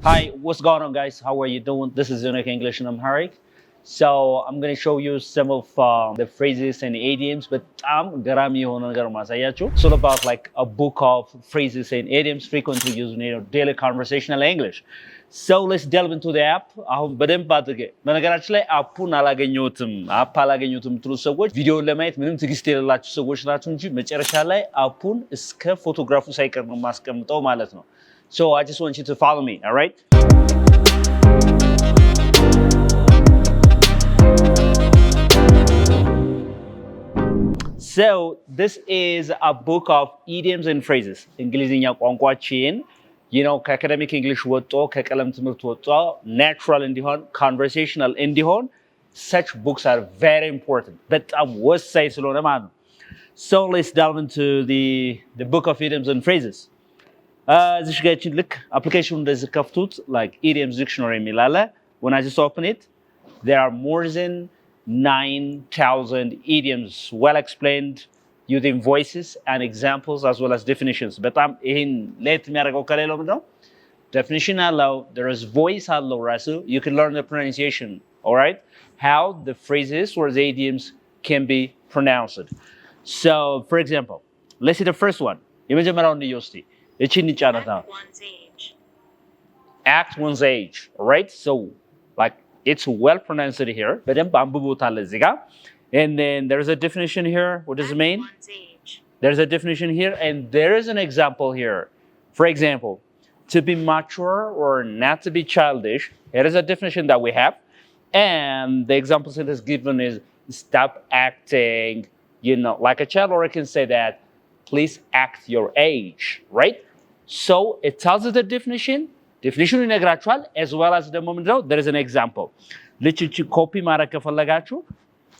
Hi, what's going on, guys? How are you doing? This is Unique English and Amharic. So I'm going to show you some of the phrases and idioms, but it's all about like a book of phrases and idioms frequently used in your daily conversational English. So let's delve into the app. አሁን በደንብ አድርጌ በነገራችን ላይ አፑን አላገኙትም ትሉ ሰዎች ቪዲዮውን ለማየት ምንም ትዕግስት የሌላችሁ ሰዎች ናቸው እንጂ መጨረሻ ላይ አፑን እስከ ፎቶግራፉ ሳይቀር ነው ማስቀምጠው ማለት ነው። So I just want you to follow me, all right? So this is a book of idioms and phrases. እንግሊዝኛ ቋንቋችን ከአካዳሚክ እንግሊሽ ወጥቶ ከቀለም ትምህርት ወጥቶ natural እንዲሆን conversational እንዲሆን such books are very important. በጣም ወሳኝ ስለሆነ ማለት ነው. So let's delve into the book of idioms and phrases. This guy look application እንደዚህ ከፍቱት like idioms dictionary የሚላለ when I just open it there are more than 9,000 idioms well explained using voices and examples as well as definitions በጣም ይሄን ለየት የሚያደርገው ከሌላው ምንድነው definition አለው there is voice አለው ራሱ you can learn the pronunciation all right how the phrases or the idioms can be pronounced so for example let's see the first one የመጀመሪያው ነው እስቲ act one's age, right? So, like, it's well pronounced here. And then there's a definition here. What does it mean? There's a definition here, and there is an example here. For example, to be mature or not to be childish, here is a definition that we have. And the example sentence given is stop acting, like a child, or I can say that, please act your age, right? So it tells us the definition ይነግራችኋል as well as the moment there is an example ልጭ ኮፒ ማድረግ ከፈለጋችሁ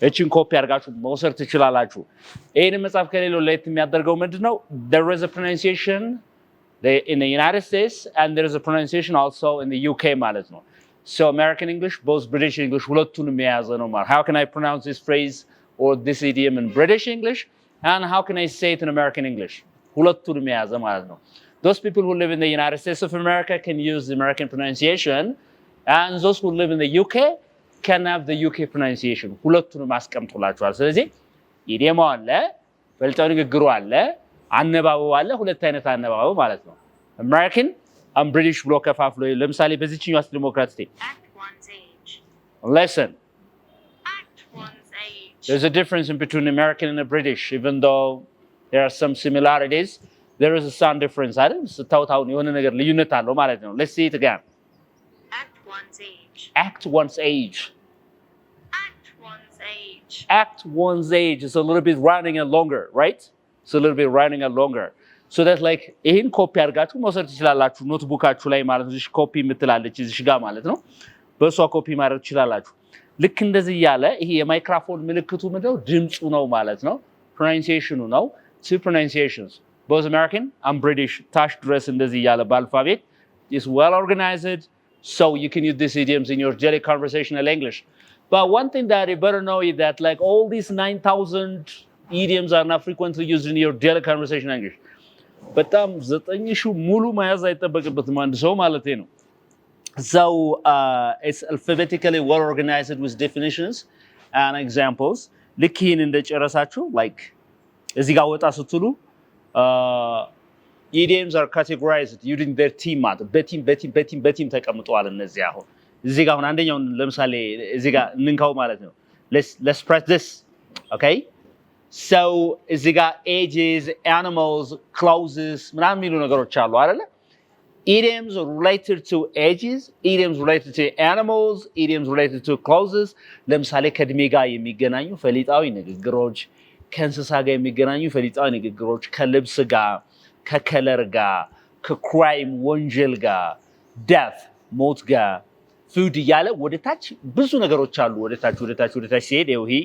እቺን ኮፒ አድርጋችሁ መውሰድ ትችላላችሁ ይሄን መጽሐፍ ከሌለው ለየት የሚያደርገው ምንድነው there is a pronunciation in the United States and there is a pronunciation also in the UK ማለት ነው so American English both British English ሁለቱንም የያዘ ነው ማለት how can I pronounce this phrase or this idiom in British English and how can I say it in American English ሁለቱንም የያዘ ማለት ነው Those people who live in the United States of America can use the American pronunciation, and those who live in the UK can have the UK pronunciation. ሁለቱንም አስቀምጡላችኋል። ስለዚህ ኢዲየም አለ፣ በልጣው ንግግሩ አለ፣ አነባበው አለ፣ ሁለት አይነት አነባበው ማለት ነው። American and British ብሎ ከፋፍሎ ለምሳሌ በዚህኛው ዲሞክራት ስቴት act one's age. Listen. Act one's age. There's a difference in between American and British even though there are some similarities. There is a sound difference. I don't know የሆነ ነገር ልዩነት አለው ማለት ነው. Let's see it again. Act one's age. Act one's age. Act one's age. Act one's age is a little bit running and longer, right? It's a little bit running and longer. So that's like ይሄን ኮፒ አድርጋችሁ መውሰድ ትችላላችሁ ኖትቡካችሁ ላይ ማለት ነው. እዚህ ኮፒ የምትላለች እዚህ ጋር ማለት ነው. በሷ ኮፒ ማድረግ ትችላላችሁ. ልክ እንደዚህ ያለ ይሄ የማይክሮፎን ምልክቱ ምንድነው? ድምጹ ነው ማለት ነው. Pronunciation ነው. Two pronunciations. Both American and British touch dress እንደዚህ ያለ በአልፋቤት is well organized so you can use these idioms in your daily conversational English. But one thing that you better know is that like all these 9,000 idioms are not frequently used in your daily conversational English. በጣም 9,000 ሙሉ መያዝ አይጠበቅበትም አንድ ሰው ማለት ነው. So it's alphabetically well organized with definitions and examples. ልክ ይሄን እንደጨረሳችሁ like እዚህ ጋር ወጣ ስትሉ idioms are categorized using their theme ማለት በቲም ተቀምጠዋል እነዚህ አሁን እዚህ ጋር አሁን አንደኛው ለምሳሌ እዚህ ጋር እንንካው ማለት ነው let's press this okay so እዚህ ጋር ages animals clauses ምናምን የሚሉ ነገሮች አሉ አይደለ idioms related to ages idioms related to animals idioms related to clauses ለምሳሌ ከእድሜ ጋር የሚገናኙ ፈሊጣዊ ንግግሮች ከእንስሳ ጋር የሚገናኙ ፈሊጣዊ ንግግሮች ከልብስ ጋር ከከለር ጋር ከክራይም ወንጀል ጋር death ሞት ጋር food ያለ ወደታች ብዙ ነገሮች አሉ ወደታች ሲሄድ ይሄ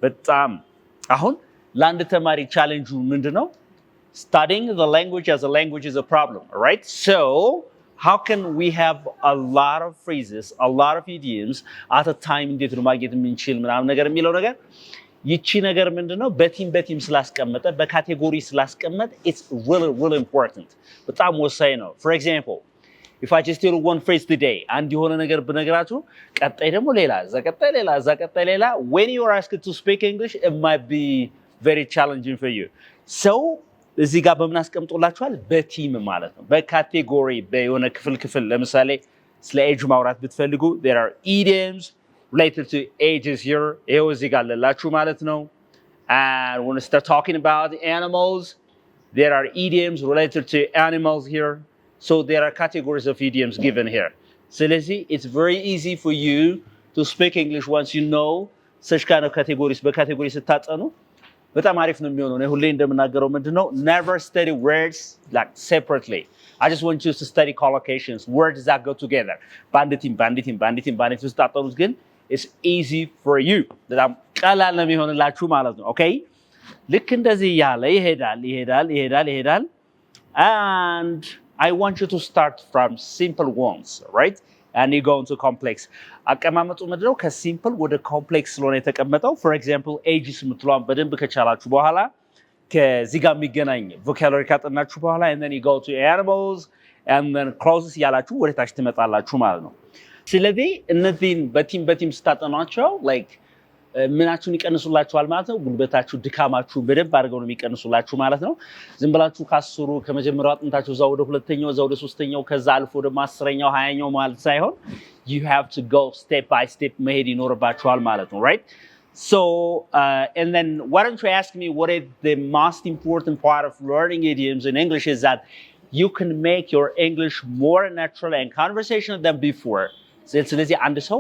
በጣም አሁን ለአንድ ተማሪ ቻሌንጁ ምንድነው studying the language as a language is a problem right so how can we have a lot of phrases a lot of idioms at a time እንዴት ነው ማግኘት የምንችል ምናምን ነገር የሚለው ነገር ይቺ ነገር ምንድነው በቲም ስላስቀመጠ በካቴጎሪ ስላስቀመጠ it's really important በጣም ወሳኝ ነው for example if I just tell you one phrase today and የሆነ ነገር ብነግራችሁ ቀጣይ ደግሞ ሌላ እዛ ቀጣይ ሌላ when you are asked to speak English it might be very challenging for you so እዚህ ጋር በምን አስቀምጦላችኋል በቲም ማለት ነው በካቴጎሪ በየሆነ ክፍል ለምሳሌ ስለ ኤጅ ማውራት ብትፈልጉ there are idioms related to ages here ይሄው እዚህ ጋር አለላችሁ ማለት ነው and when we start talking about animals there are idioms related to animals here so there are categories of idioms given here ስለዚህ it's very easy for you to speak English once you know such kind of categories በካቴጎሪ ስታጠኑ በጣም አሪፍ ነው የሚሆነው ነው ሁሌ እንደምናገረው ምንድነው never study words like separately I just want you to study collocations words that go together bandit ውስጥ አጠኑት ግን it's easy for you በጣም ቀላል ነው የሚሆንላችሁ ማለት ነው okay ልክ እንደዚህ ያለ ይሄዳል and I want you to start from simple ones right and you go into complex አቀማመጡ ምንድነው ከሲምፕል ወደ ኮምፕሌክስ ስለሆነ የተቀመጠው for example ages ምትሏን በደንብ ከቻላችሁ በኋላ ከዚህ ጋር የሚገናኝ vocabulary ካጠናችሁ በኋላ and then you go to animals and then clauses ያላችሁ ወደ ታች ትመጣላችሁ ማለት ነው ስለዚህ እነዚህን በቲም ስታጠኗቸው like ምናችሁን ይቀንሱላችኋል ማለት ነው ጉልበታችሁ ድካማችሁ በደንብ አድርገው ነው የሚቀንሱላችሁ ማለት ነው ዝም ብላችሁ ካስሩ ከመጀመሪያው አጥንታችሁ እዛው ወደ ሁለተኛው እዛው ወደ ሶስተኛው ከዛ አልፎ ወደ 10ኛው 20ኛው ማለት ሳይሆን you have to go step by step መሄድ ይኖርባችኋል ማለት ነው right so and then why don't you ask me what is the most important part of learning idioms in English is that you can make your English more natural and conversational than before ስለዚህ አንድ ሰው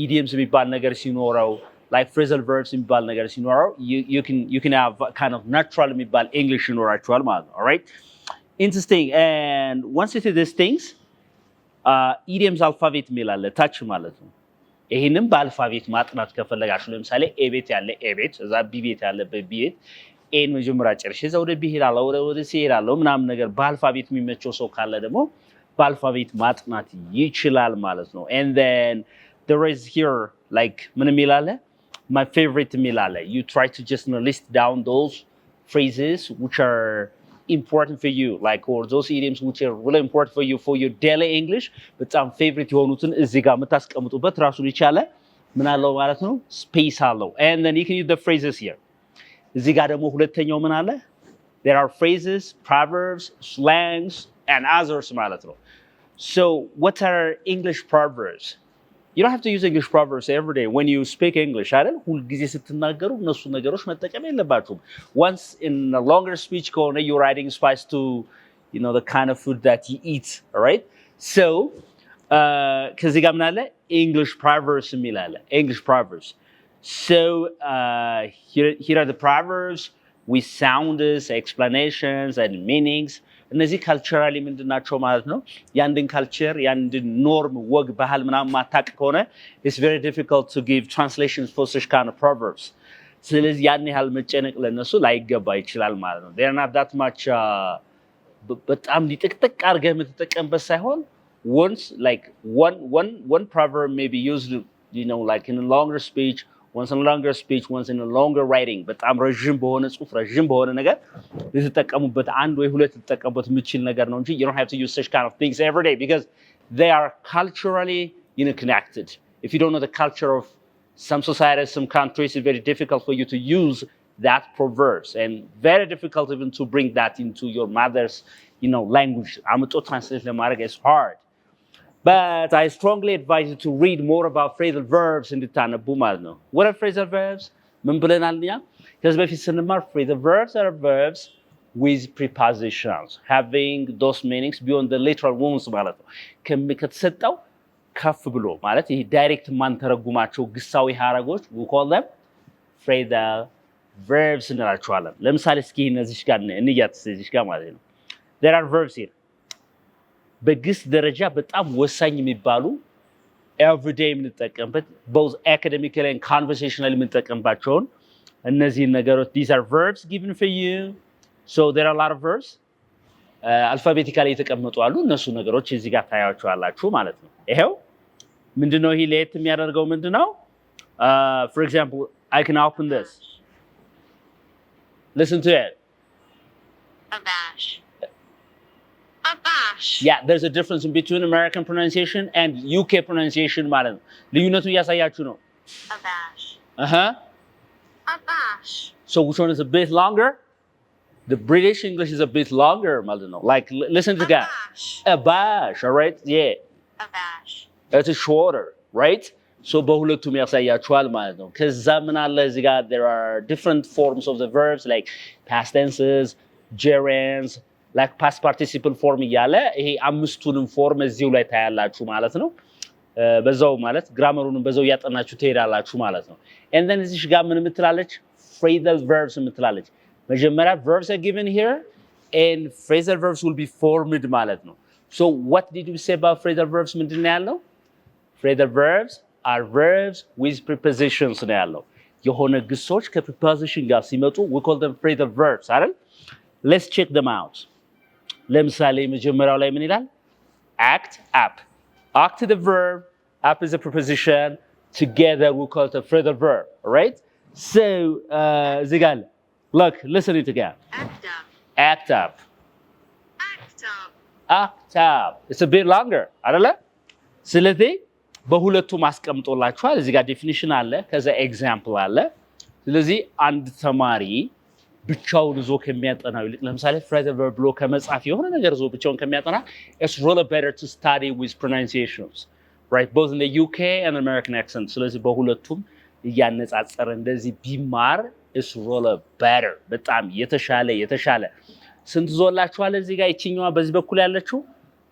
idioms የሚባል ነገር ሲኖረው like phrasal verbs የሚባል ነገር ሲኖረው you can have kind of natural የሚባል English ይኖራችኋል ማለት ነው all right interesting and once you do these things idioms alphabet የሚላለ ታች ማለት ነው ይሄንም በአልፋቤት ማጥናት ከፈለጋችሁ ለምሳሌ a ቤት ያለ a ቤት እዛ b ቤት ያለ b ቤት a መጀመሪያ ጨርሼ እዛ ወደ b ሄዳለሁ ወደ c ሄዳለሁ ምናምን ነገር በአልፋቤት የሚመቸው ሰው ካለ ደግሞ በአልፋቤት ማጥናት ይችላል ማለት ነው and then there is here like ምን የሚላለ my favorite milale you try to just list down those phrases which are important for you like or those idioms which are really important for you for your daily English but some favorite የሆኑትን እዚህ ጋር መታስቀምጡበት ራሱን ይቻለ ምን አለው ማለት ነው space አለው and then you can use the phrases here እዚህ ጋር ደግሞ ሁለተኛው ምን አለ there are phrases proverbs slangs and others ማለት ነው so what are English proverbs You don't have to use English proverbs every day when you speak English. አይደል ሁሉ ጊዜ ስትናገሩ እነሱ ነገሮች መጠቀም የለባችሁም. Once in a longer speech corner you're adding spice to the kind of food that you eat, all right? So ከዚህ ጋር ምን አለ English proverbs የሚላለ English proverbs. So here are the proverbs with sounds, explanations and meanings. እነዚህ ካልቸራሊ ምንድናቸው ማለት ነው ያንድን ካልቸር ያንድን ኖርም ወግ ባህል ምናምን ማታቅ ከሆነ it's very difficult to give translations for such kind of proverbs ስለዚህ ያን ያህል መጨነቅ ለነሱ ላይገባ ይችላል ማለት ነው they're not that much በጣም ሊጥቅጥቅ አድርገህ የምትጠቀምበት ሳይሆን once like one proverb may be used like in a longer speech once in a longer speech once in a longer writing በጣም ረጅም በሆነ ጽሁፍ ረጅም በሆነ ነገር ልትጠቀሙበት አንድ ወይ ሁለት ልትጠቀሙበት የምትችል ነገር ነው እንጂ you don't have to use such kind of things every day because they are culturally connected if you don't know the culture of some societies some countries it's very difficult for you to use that proverbs and very difficult even to bring that into your mother's language አምጦ translate ለማድረግ is hard But I strongly advise you to read more about phrasal verbs እንድታነቡ ማለት ነው. What are phrasal verbs? ምን ብለናልኛ? ከዚህ በፊት ስንማር phrasal verbs are verbs with prepositions having those meanings beyond the literal ones ማለት ነው. ከተሰጠው ከፍ ብሎ ማለት ይሄ ዳይሬክት ማን ተረጉማቸው ግሳዊ ሐረጎች we call them phrasal verbs እንላቸዋለን. ለምሳሌ እስኪ እነዚህ ጋር እንያት እዚህ ጋር ማለት ነው. There are verbs here. በግስ ደረጃ በጣም ወሳኝ የሚባሉ everyday የምንጠቀምበት both academically and conversationally የምንጠቀምባቸው እነዚህ ነገሮች these are verbs given for you so there are a lot of verbs alphabetically የተቀመጡ አሉ እነሱ ነገሮች እዚህ ጋር ታያቸዋላችሁ ማለት ነው ይሄው ምንድነው ይሄ ለየት የሚያደርገው ምንድነው for example I can open this listen to it abash Yeah, there's a difference in between American pronunciation and UK pronunciation ማለት ነው ልዩነቱ እያሳያችሁ ነው So which one is a bit longer? The British English is a bit longer ማለት ነው like listen to that abash all right yeah abash it's shorter right so በሁለቱም ያሳያችኋል ማለት ነው ከዛ ምን አለ እዚህ ጋር there are different forms of the verbs like past tenses gerunds like past participle form እያለ ይሄ አምስቱንም ፎርም እዚሁ ላይ ታያላችሁ ማለት ነው በዛው ማለት ግራመሩንም በዛው ያጠናችሁ ትሄዳላችሁ ማለት ነው and then እዚህ ጋር ምን ምትላለች phrasal verbs ምትላለች መጀመሪያ verbs are given here and phrasal verbs will be formed ማለት ነው so what did you say about phrasal verbs ምንድነው ያለው phrasal verbs are verbs with prepositions ነው ያለው የሆነ ግሶች ከpreposition ጋር ሲመጡ we call them phrasal verbs አይደል let's check them out ለምሳሌ መጀመሪያው ላይ ምን ይላል act up the verb up is a preposition together we call it a phrasal verb all right so zigal look listen it again act up it's a bit longer አይደለ ስለዚህ በሁለቱም አስቀምጦላችኋል እዚህ ጋር ዴፊኒሽን አለ ከዛ ኤግዛምፕል አለ ስለዚህ አንድ ተማሪ ብቻውን ዞ ከሚያጠናው ይልቅ ለምሳሌ phrasal verb ብሎ ከመጻፍ የሆነ ነገር ዞ ብቻውን ከሚያጠና it's really better to study with pronunciations right both in the UK and American accent ስለዚህ በሁለቱም እያነጻጸረ እንደዚህ ቢማር is really better በጣም የተሻለ ስንት ዞላችኋል እዚህ ጋር እቺኛዋ በዚህ በኩል ያለችው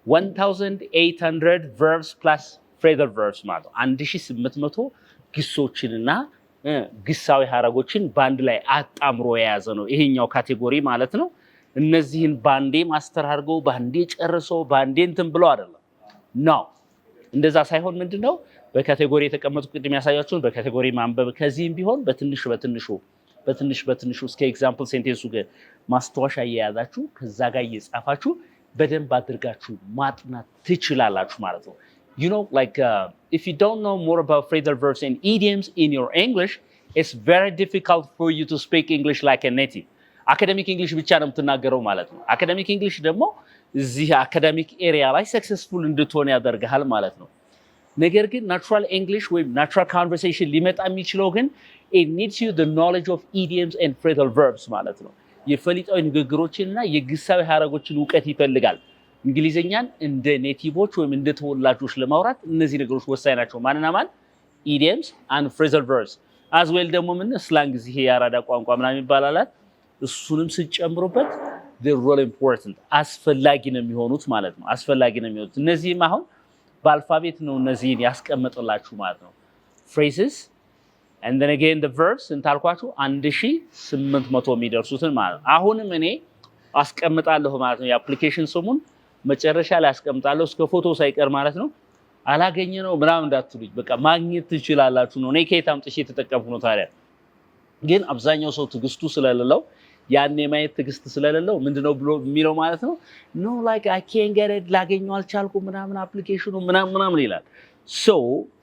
1800 verbs plus phrasal verbs ማለት 1800 ግሶችንና ግሳዊ ሐረጎችን ባንድ ላይ አጣምሮ የያዘ ነው ይሄኛው ካቴጎሪ ማለት ነው እነዚህን ባንዴ ማስተር አድርገው ባንዴ ጨርሰው ባንዴ እንትን ብለው አይደለም ነው እንደዛ ሳይሆን ምንድነው በካቴጎሪ የተቀመጡ ቅድም ያሳያችሁን በካቴጎሪ ማንበብ ከዚህም ቢሆን በትንሹ እስከ ኤግዛምፕል ሴንቴንሱ ጋር ማስተዋሻ ያያዛችሁ ከዛ ጋር እየጻፋችሁ በደንብ አድርጋችሁ ማጥናት ትችላላችሁ ማለት ነው you know like if you don't know more about phrasal verbs and idioms in your English it's very difficult for you to speak English like a native academic English ብቻ ነው የምትናገረው ማለት ነው academic English ደግሞ እዚህ academic area ላይ successful እንድትሆን ያደርጋል ማለት ነው ነገር ግን natural English ወይ natural conversation ሊመጣ የሚችለው ግን it needs you the knowledge of idioms and phrasal verbs ማለት ነው የፈሊጣዊ ንግግሮችንና የግሳዊ ሐረጎችን ዕውቀት ይፈልጋል እንግሊዘኛን እንደ ኔቲቮች ወይም እንደ ተወላጆች ለማውራት እነዚህ ነገሮች ወሳኝ ናቸው ማንና ማን idioms and phrasal verbs as well ደግሞ ምን slang እዚህ ያራዳ ቋንቋ ምናምን ይባላል እሱንም ሲጨምሩበት they're really important አስፈላጊ ነው የሚሆኑት ማለት ነው አስፈላጊ ነው የሚሆኑት እነዚህም አሁን በአልፋቤት ነው እነዚህን ያስቀምጥላችሁ ማለት ነው phrases and then again the verbs እንታልኳችሁ 1800 የሚደርሱትን ማለት አሁንም እኔ አስቀምጣለሁ ማለት ነው የአፕሊኬሽን ስሙን መጨረሻ ላይ አስቀምጣለሁ እስከ ፎቶ ሳይቀር ማለት ነው አላገኘ ነው ምናምን እንዳትሉኝ በቃ ማግኘት ትችላላችሁ ነው እኔ ከየት አምጥቼ ተጠቀምኩ ነው ታዲያ ግን አብዛኛው ሰው ትግስቱ ስለሌለው ያኔ ማየት ትግስት ስለሌለው ምንድነው ብሎ የሚለው ማለት ነው no like I can't get it ላገኘው አልቻልኩም ምናምን አፕሊኬሽኑ ምናምን ይላል so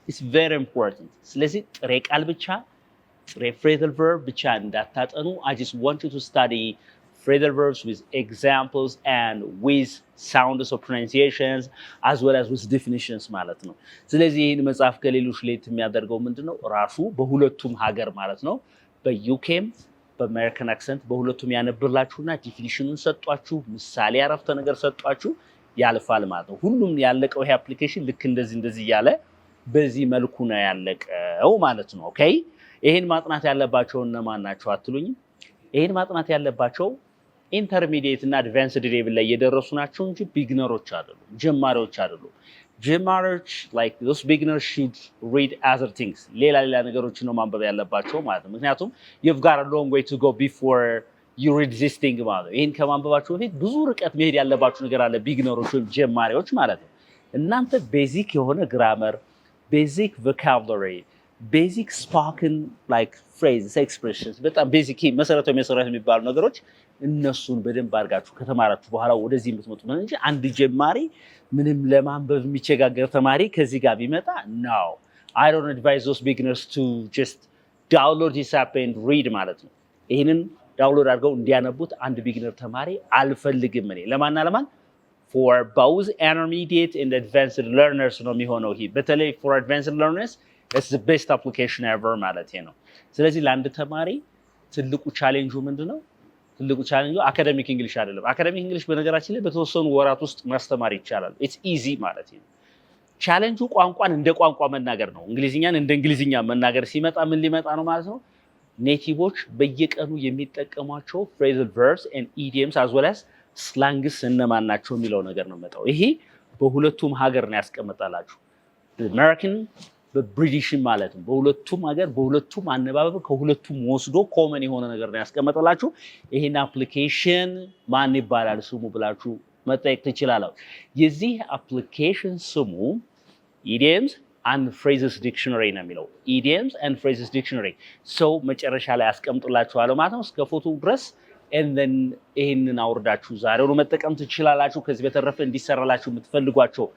it's very important ስለዚህ ጥሬ ቃል ብቻ ጥሬ phrasal verb ብቻ እንዳታጠኑ I just want you to study phrasal verbs with examples and with sounds of pronunciations as well as with definitions ማለት ነው ስለዚህ ይሄን መጽሐፍ ከሌሎች ለየት የሚያደርገው ምንድነው ራሱ በሁለቱም ሀገር ማለት ነው በዩኬም በአሜሪካን አክሰንት በሁለቱም ያነብርላችሁና ዲፊኒሽኑን ሰጧችሁ ምሳሌ አረፍተ ነገር ሰጧችሁ ያልፋል ማለት ነው ሁሉም ያለቀው ይሄ አፕሊኬሽን ልክ እንደዚህ ያለ በዚህ መልኩ ነው ያለቀው ማለት ነው ኦኬ ይሄን ማጥናት ያለባቸው እነማን ናቸው አትሉኝም ይሄን ማጥናት ያለባቸው ኢንተርሚዲየት እና አድቫንስድ ሌቭል ላይ የደረሱ ናቸው እንጂ ቢግነሮች አይደሉም ጀማሪዎች አይደሉም ጀማሪዎች like those beginners should read other things ሌላ ነገሮችን ነው ማንበብ ያለባቸው ማለት ነው ምክንያቱም you've got a long way to go before you read this thing ማለት ይሄን ከማንበባችሁ በፊት ብዙ ርቀት መሄድ ያለባችሁ ነገር አለ ቢግነሮች ወይ ጀማሪዎች ማለት ነው እናንተ ቤዚክ የሆነ ግራመር ቤዚክ vocabulary basic spoken like phrases expressions በጣም ቤዚክ መሰረታዊ የሚባሉ ነገሮች እነሱን በደንብ አድርጋችሁ ከተማራችሁ በኋላ ወደዚህ የምትመጡ ማለት እንጂ አንድ ጀማሪ ምንም ለማንበብ የሚቸጋገር ተማሪ ከዚህ ጋር ቢመጣ no I don't advise those beginners to just download this app and read ማለት ነው ይሄንን ዳውንሎድ አድርገው እንዲያነቡት አንድ ቢግነር ተማሪ አልፈልግም እኔ ለማን for both intermediate and advanced learners ነው የሚሆነው ይሄ በተለይ for advanced learners it's the best application ever ማለት ነው ስለዚህ ለአንድ ተማሪ ትልቁ ቻሌንጁ ምንድነው ትልቁ ቻሌንጁ አካዳሚክ እንግሊሽ አይደለም አካዳሚክ እንግሊሽ በነገራችን ላይ በተወሰኑ ወራት ውስጥ ማስተማር ይቻላል it's easy ማለት ነው ቻሌንጁ ቋንቋን እንደ ቋንቋ መናገር ነው እንግሊዝኛን እንደ እንግሊዝኛ መናገር ሲመጣ ምን ሊመጣ ነው ማለት ነው ኔቲቮች በየቀኑ የሚጠቀሟቸው phrasal verbs and idioms as well as slangs እነማን ናቸው የሚለው ነገር ነው መጣው ይሄ በሁለቱም ሀገር ነው ያስቀምጣላችሁ አሜሪካን በብሪቲሽ ማለት ነው በሁለቱም ሀገር በሁለቱም አነባበብ ከሁለቱም ወስዶ ኮመን የሆነ ነገር ነው ያስቀምጣላችሁ ይሄን አፕሊኬሽን ማን ይባላል ስሙ ብላችሁ መጠየቅ ትችላላችሁ የዚህ አፕሊኬሽን ስሙ idioms and phrases dictionary ነው የሚለው idioms and phrases dictionary so መጨረሻ ላይ አስቀምጥላችኋለሁ ማለት ነው እስከ ፎቶ ድረስ and then ይሄንን አውርዳችሁ ዛሬው መጠቀም ትችላላችሁ ከዚህ በተረፈ እንዲሰራላችሁ የምትፈልጓቸው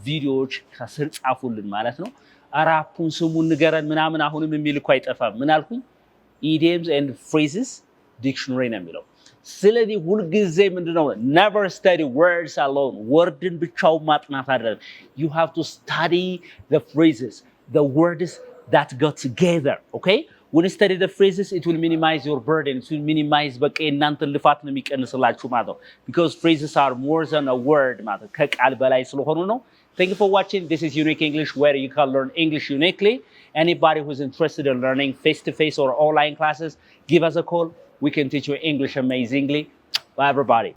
ቪዲዮዎች ከስር ጻፉልን ማለት ነው አራፑን ስሙን ንገረን ምናምን አሁንም የሚልኩ አይጠፋም ምን አልኩኝ idioms and phrases dictionary ነው የሚለው ስለዚህ ሁሉ ጊዜ ምንድነው never study words alone wordን ብቻው ማጥናት አይደለም you have to study the phrases the words that go together okay when you study the phrases it will minimize your burden it will minimize በቃ እናንተ ልፋት ነው የሚቀንስላችሁ ማለት ነው because phrases are more than a word ማለት ከቃል በላይ ስለሆኑ ነው thank you for watching this is Unique English where you can learn English uniquely anybody who's interested in learning face to face or online classes give us a call we can teach you English amazingly bye everybody